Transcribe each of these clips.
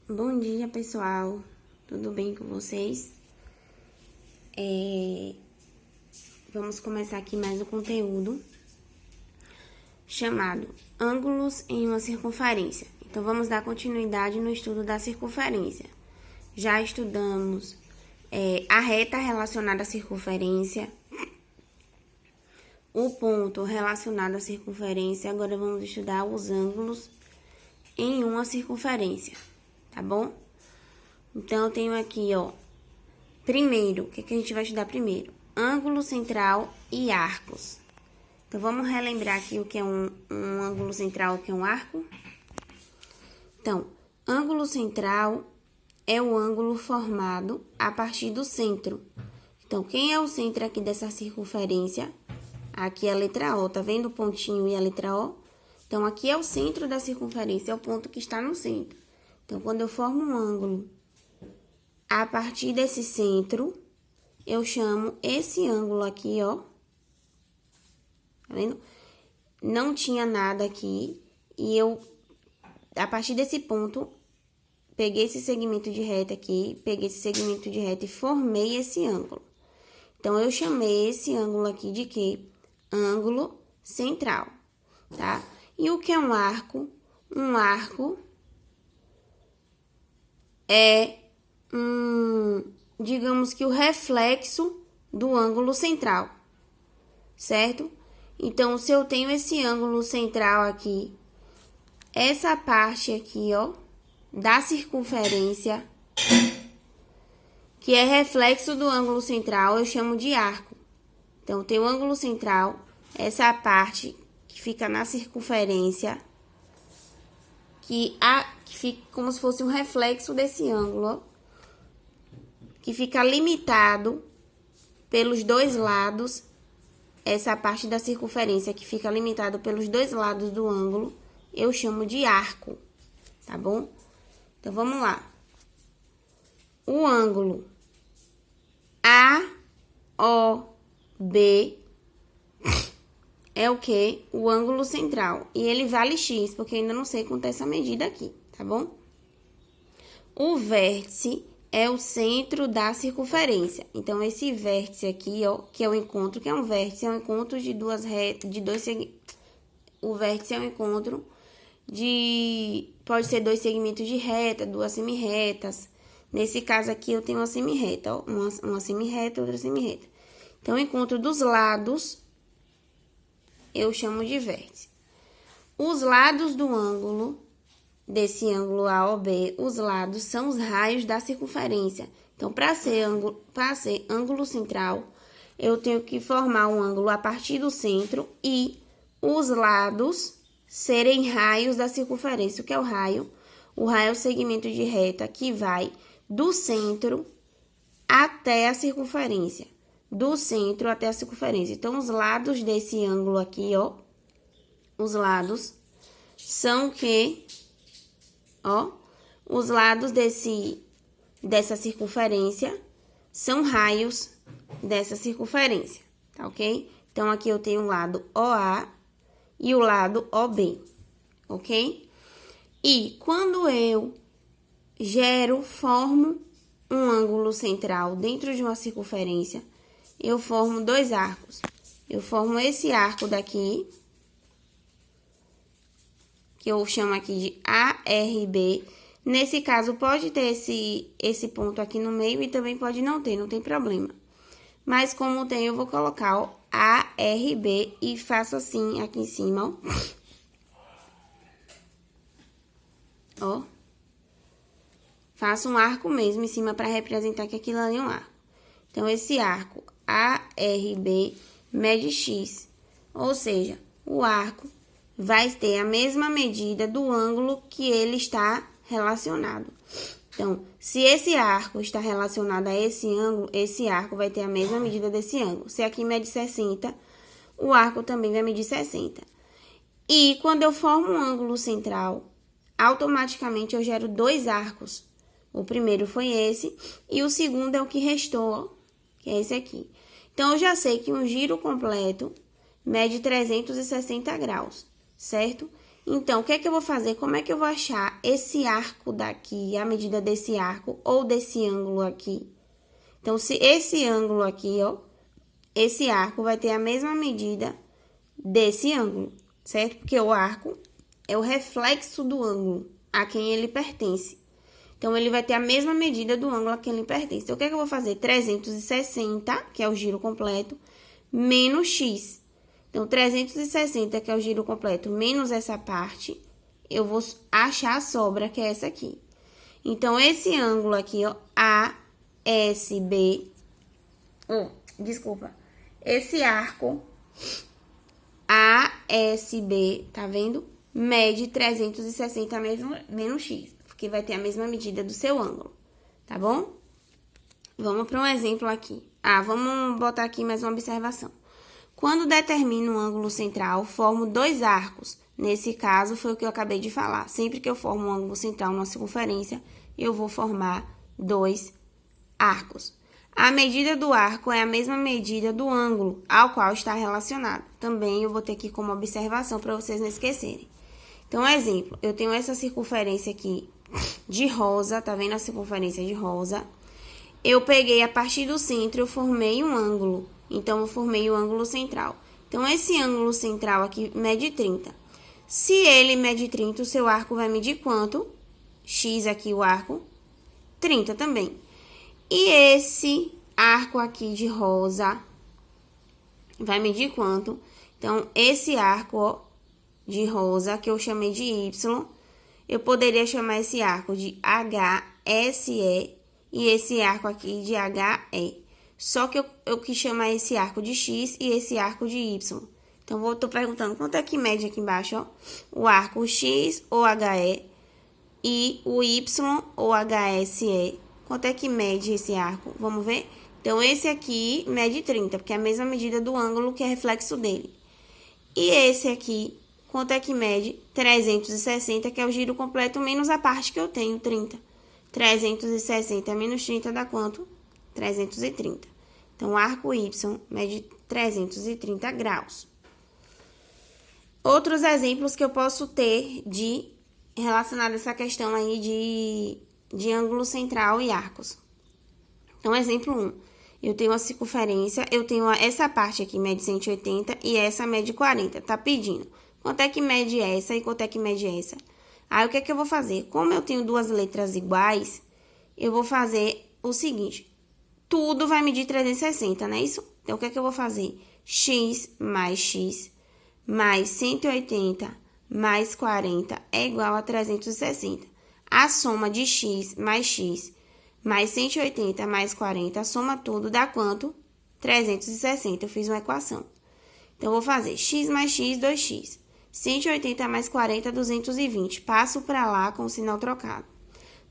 Bom dia, pessoal. Tudo bem com vocês? Vamos começar aqui mais um conteúdo chamado ângulos em uma circunferência. Então, vamos dar continuidade no estudo da circunferência. Já estudamos a reta relacionada à circunferência, o ponto relacionado à circunferência. Agora, vamos estudar os ângulos em uma circunferência, tá bom? Então, eu tenho aqui, primeiro, o que a gente vai estudar primeiro? Ângulo central e arcos. Então, vamos relembrar aqui o que é um ângulo central, o que é um arco? Então, ângulo central é o ângulo formado a partir do centro. Então, quem é o centro aqui dessa circunferência? Aqui é a letra O, tá vendo o pontinho e a letra O? Então, aqui é o centro da circunferência, é o ponto que está no centro. Então, quando eu formo um ângulo a partir desse centro, eu chamo esse ângulo aqui, tá vendo? Não tinha nada aqui, e eu, a partir desse ponto, peguei esse segmento de reta aqui, e formei esse ângulo. Então, eu chamei esse ângulo aqui de quê? Ângulo central, tá? E o que é um arco? Um arco é, digamos que o reflexo do ângulo central, certo? Então, se eu tenho esse ângulo central aqui, essa parte aqui, da circunferência, que é reflexo do ângulo central, eu chamo de arco. Então, tem o ângulo central, essa parte que fica na circunferência, que fica como se fosse um reflexo desse ângulo, que fica limitado pelos dois lados, essa parte da circunferência que fica limitado pelos dois lados do ângulo, eu chamo de arco, tá bom? Então, vamos lá. O ângulo AOB é o quê? O ângulo central. E ele vale X, porque eu ainda não sei quanto é essa medida aqui, tá bom? O vértice é o centro da circunferência. Então, esse vértice aqui, que é o encontro, que é um vértice, é um encontro de duas retas, o vértice é um encontro pode ser dois segmentos de reta, duas semirretas. Nesse caso aqui, eu tenho uma semirreta, uma semirreta e outra semirreta. Então, o encontro dos lados, eu chamo de vértice. Os lados do ângulo, desse ângulo AOB, os lados são os raios da circunferência. Então, para ser ângulo central, eu tenho que formar um ângulo a partir do centro e os lados serem raios da circunferência. O que é o raio? O raio é o segmento de reta que vai do centro até a circunferência. Do centro até a circunferência. Então, os lados desse ângulo aqui, os lados são que, os lados dessa circunferência são raios dessa circunferência, tá ok? Então, aqui eu tenho o lado OA e o lado OB, ok? E quando eu formo um ângulo central dentro de uma circunferência, eu formo dois arcos. Eu formo esse arco daqui, que eu chamo aqui de ARB. Nesse caso, pode ter esse ponto aqui no meio e também pode não ter, não tem problema. Mas como tem, eu vou colocar ARB e faço assim aqui em cima, Faço um arco mesmo em cima para representar que aquilo ali é um arco. Então, esse arco ARB mede X, ou seja, o arco vai ter a mesma medida do ângulo que ele está relacionado. Então, se esse arco está relacionado a esse ângulo, esse arco vai ter a mesma medida desse ângulo. Se aqui mede 60, o arco também vai medir 60. E quando eu formo um ângulo central, automaticamente eu gero dois arcos. O primeiro foi esse e o segundo é o que restou, que é esse aqui. Então, eu já sei que um giro completo mede 360 graus, certo? Então, o que é que eu vou fazer? Como é que eu vou achar esse arco daqui, a medida desse arco ou desse ângulo aqui? Então, se esse ângulo aqui, ó, esse arco vai ter a mesma medida desse ângulo, certo? Porque o arco é o reflexo do ângulo a quem ele pertence. Então, ele vai ter a mesma medida do ângulo a quem ele pertence. Então, o que é que eu vou fazer? 360, que é o giro completo, menos x. Então, 360, que é o giro completo, menos essa parte, eu vou achar a sobra, que é essa aqui. Então, esse ângulo aqui, ó, ASB, desculpa, esse arco ASB, tá vendo? Mede 360 menos x, porque vai ter a mesma medida do seu ângulo, tá bom? Vamos para um exemplo aqui. Vamos botar aqui mais uma observação. Quando determino um ângulo central, formo dois arcos. Nesse caso, foi o que eu acabei de falar. Sempre que eu formo um ângulo central numa circunferência, eu vou formar dois arcos. A medida do arco é a mesma medida do ângulo ao qual está relacionado. Também eu vou ter aqui como observação para vocês não esquecerem. Então, exemplo, eu tenho essa circunferência aqui de rosa, tá vendo a circunferência de rosa? Eu peguei a partir do centro, eu formei um ângulo. Então, eu formei o ângulo central. Então, esse ângulo central aqui mede 30. Se ele mede 30, o seu arco vai medir quanto? X aqui, o arco, 30 também. E esse arco aqui de rosa vai medir quanto? Então, esse arco, ó, de rosa, que eu chamei de Y, eu poderia chamar esse arco de HSE e esse arco aqui de HE. Só que eu quis chamar esse arco de X e esse arco de Y. Então, tô perguntando quanto é que mede aqui embaixo, ó, o arco X ou HE e o Y ou HSE. Quanto é que mede esse arco? Vamos ver? Então, esse aqui mede 30, porque é a mesma medida do ângulo que é reflexo dele. E esse aqui, quanto é que mede? 360, que é o giro completo menos a parte que eu tenho, 30. 360 menos 30 dá quanto? 330. Então, o arco Y mede 330 graus. Outros exemplos que eu posso ter relacionado a essa questão aí de ângulo central e arcos. Então, exemplo 1. Eu tenho a circunferência, eu tenho essa parte aqui mede 180 e essa mede 40. Tá pedindo quanto é que mede essa e quanto é que mede essa. Aí, o que é que eu vou fazer? Como eu tenho duas letras iguais, eu vou fazer o seguinte. Tudo vai medir 360, não é isso? Então, o que é que eu vou fazer? X mais 180 mais 40 é igual a 360. A soma de x mais 180 mais 40, a soma tudo dá quanto? 360. Eu fiz uma equação. Então, eu vou fazer x mais x, 2x. 180 mais 40, 220. Passo para lá com o sinal trocado.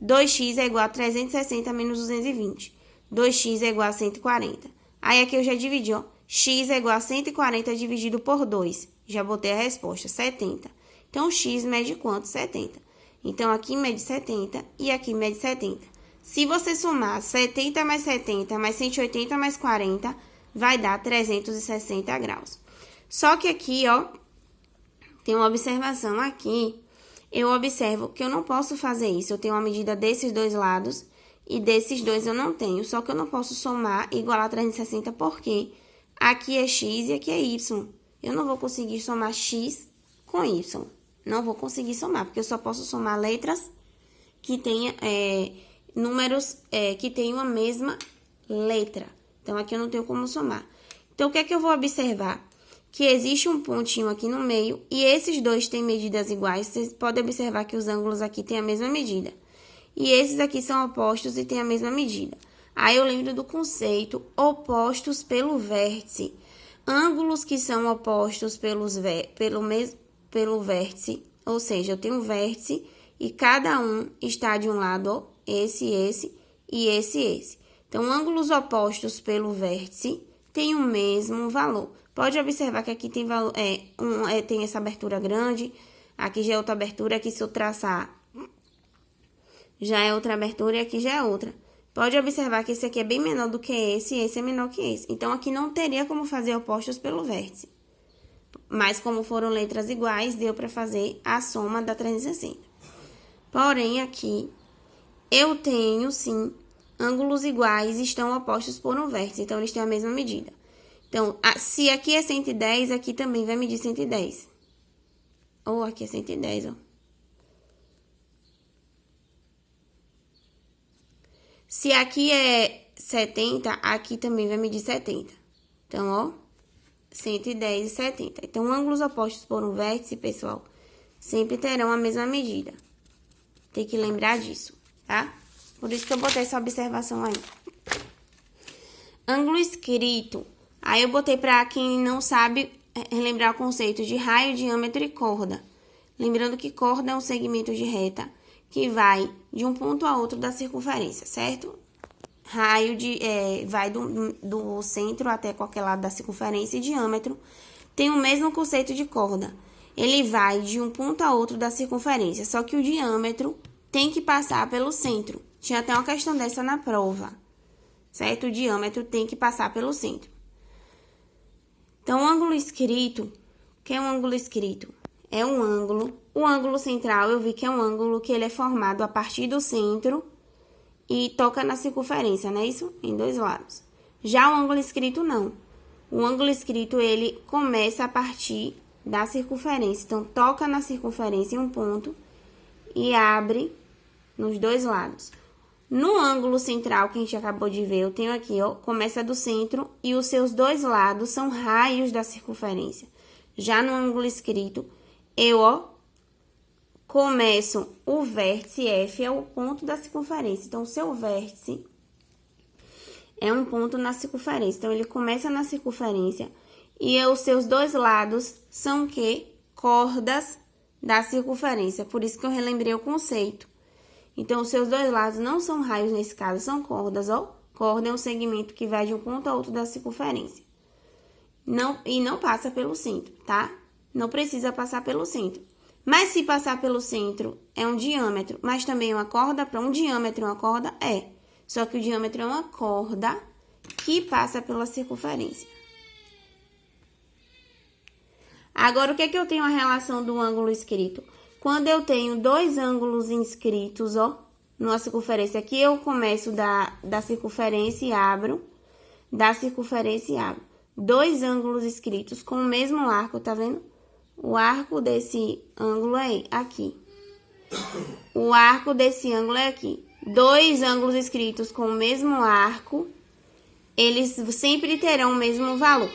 2x é igual a 360 menos 220. 2x é igual a 140. Aí, aqui eu já dividi, ó. X é igual a 140 dividido por 2. Já botei a resposta, 70. Então, x mede quanto? 70. Então, aqui mede 70 e aqui mede 70. Se você somar 70 mais 70 mais 180 mais 40, vai dar 360 graus. Só que aqui, ó, tem uma observação aqui. Eu observo que eu não posso fazer isso. Eu tenho uma medida desses dois lados e desses dois eu não tenho. Só que eu não posso somar e igualar 360 porque aqui é x e aqui é y. Eu não vou conseguir somar x com y. Não vou conseguir somar, porque eu só posso somar letras que tenham números que tenham a mesma letra. Então, aqui eu não tenho como somar. Então, o que é que eu vou observar? Que existe um pontinho aqui no meio e esses dois têm medidas iguais. Vocês podem observar que os ângulos aqui têm a mesma medida. E esses aqui são opostos e têm a mesma medida. Aí, eu lembro do conceito opostos pelo vértice. Ângulos que são opostos pelo vértice, ou seja, eu tenho um vértice e cada um está de um lado, ó, esse e esse. Então, ângulos opostos pelo vértice têm o mesmo valor. Pode observar que aqui tem valor, tem essa abertura grande, aqui já é outra abertura, aqui se eu traçar já é outra abertura e aqui já é outra. Pode observar que esse aqui é bem menor do que esse e esse é menor que esse. Então, aqui não teria como fazer opostos pelo vértice. Mas como foram letras iguais, deu para fazer a soma da 360. Porém, aqui, eu tenho, sim, ângulos iguais estão opostos por um vértice. Então, eles têm a mesma medida. Então, se aqui é 110, aqui também vai medir 110. Ou aqui é 110, ó. Se aqui é 70, aqui também vai medir 70. Então, ó, 110 e 70. Então, ângulos opostos por um vértice, pessoal, sempre terão a mesma medida. Tem que lembrar disso, tá? Por isso que eu botei essa observação aí. Ângulo escrito. Aí, eu botei pra quem não sabe relembrar o conceito de raio, diâmetro e corda. Lembrando que corda é um segmento de reta que vai de um ponto a outro da circunferência, certo? Raio vai do centro até qualquer lado da circunferência, e diâmetro tem o mesmo conceito de corda. Ele vai de um ponto a outro da circunferência, só que o diâmetro tem que passar pelo centro. Tinha até uma questão dessa na prova, certo? O diâmetro tem que passar pelo centro. Então, o ângulo escrito, o que é um ângulo escrito? É um ângulo, o ângulo central eu vi que é um ângulo que ele é formado a partir do centro e toca na circunferência, não é isso? Em dois lados. Já o ângulo escrito, não. O ângulo escrito, ele começa a partir da circunferência. Então, toca na circunferência em um ponto e abre nos dois lados. No ângulo central que a gente acabou de ver, eu tenho aqui, ó, começa do centro e os seus dois lados são raios da circunferência. Já no ângulo escrito, eu, ó, começo o vértice F, é o ponto da circunferência. Então, o seu vértice é um ponto na circunferência. Então, ele começa na circunferência e os seus dois lados são o quê? Cordas da circunferência. Por isso que eu relembrei o conceito. Então, os seus dois lados não são raios nesse caso, são cordas, ó. Corda é um segmento que vai de um ponto a outro da circunferência. E não passa pelo centro, tá? Não precisa passar pelo centro. Mas se passar pelo centro, é um diâmetro, mas também é uma corda. Para um diâmetro, uma corda é. Só que o diâmetro é uma corda que passa pela circunferência. Agora, o que é que eu tenho a relação do ângulo escrito? Quando eu tenho dois ângulos inscritos, ó, numa circunferência, aqui eu começo da circunferência e abro, da circunferência e abro. Dois ângulos inscritos com o mesmo arco, tá vendo? O arco desse ângulo é aqui. O arco desse ângulo é aqui. Dois ângulos inscritos com o mesmo arco, eles sempre terão o mesmo valor.